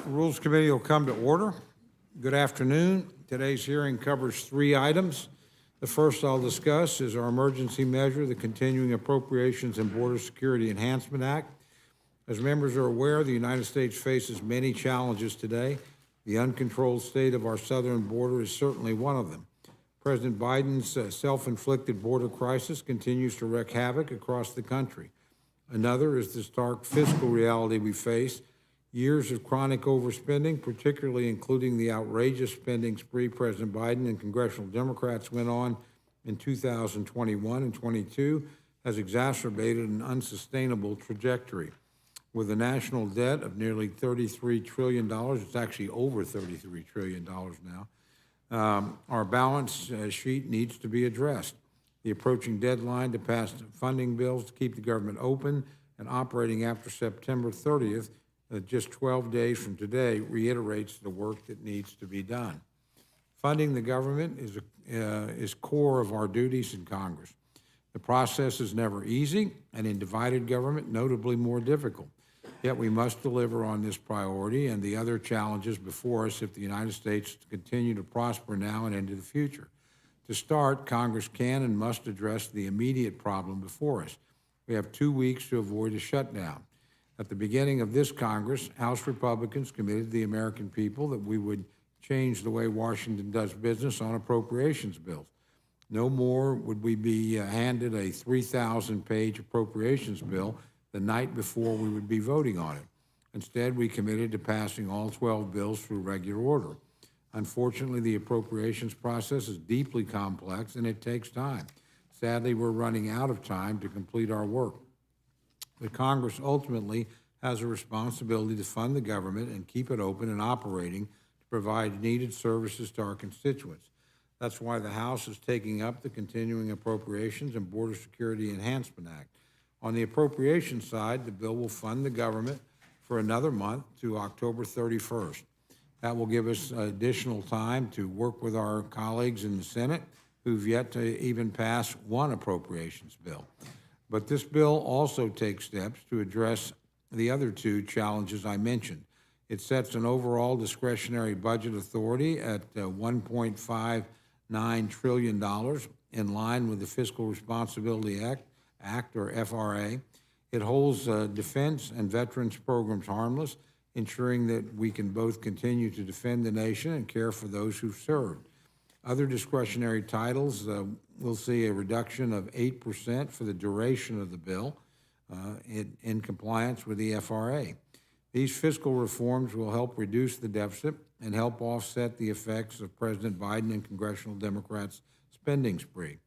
Rules Committee will come to order. Good afternoon. Today's hearing covers 3 items. The first I'll discuss is our emergency measure, the Continuing Appropriations and Border Security Enhancement Act. As members are aware, the United States faces many challenges today. The uncontrolled state of our southern border is certainly one of them. President Biden's self-inflicted border crisis continues to wreak havoc across the country. Another is the stark fiscal reality we face. Years of chronic overspending, particularly including the outrageous spending spree President Biden and congressional Democrats went on in 2021 and 22, has exacerbated an unsustainable trajectory. With a national debt of nearly $33 trillion, it's actually over $33 trillion now, our balance sheet needs to be addressed. The approaching deadline to pass funding bills to keep the government open and operating after September 30th, just 12 days from today, reiterates the work that needs to be done. Funding the government is core of our duties in Congress. The process is never easy, and in divided government, notably more difficult. Yet we must deliver on this priority and the other challenges before us if the United States is to continue to prosper now and into the future. To start, Congress can and must address the immediate problem before us. We have 2 weeks to avoid a shutdown. At the beginning of this Congress, House Republicans committed to the American people that we would change the way Washington does business on appropriations bills. No more would we be handed a 3,000-page appropriations bill the night before we would be voting on it. Instead, we committed to passing all 12 bills through regular order. Unfortunately, the appropriations process is deeply complex and it takes time. Sadly, we're running out of time to complete our work. But Congress ultimately has a responsibility to fund the government and keep it open and operating to provide needed services to our constituents. That's why the House is taking up the Continuing Appropriations and Border Security Enhancement Act. On the appropriations side, the bill will fund the government for another month to October 31st. That will give us additional time to work with our colleagues in the Senate who've yet to even pass one appropriations bill. But this bill also takes steps to address the other 2 challenges I mentioned. It sets an overall discretionary budget authority at $1.59 trillion in line with the Fiscal Responsibility Act, or FRA. It holds defense and veterans programs harmless, ensuring that we can both continue to defend the nation and care for those who've served. Other discretionary titles will see a reduction of 8% for the duration of the bill in compliance with the FRA. These fiscal reforms will help reduce the deficit and help offset the effects of President Biden and congressional Democrats' spending spree.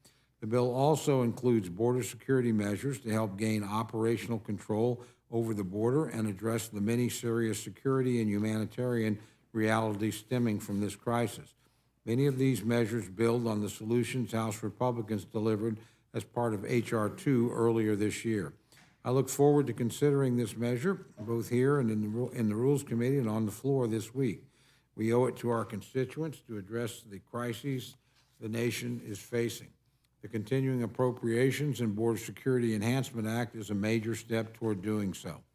The bill also includes border security measures to help gain operational control over the border and address the many serious security and humanitarian realities stemming from this crisis. Many of these measures build on the solutions House Republicans delivered as part of H.R. 2 earlier this year. I look forward to considering this measure, both here and in the Rules Committee and on the floor this week. We owe it to our constituents to address the crises the nation is facing. The Continuing Appropriations and Border Security Enhancement Act is a major step toward doing so.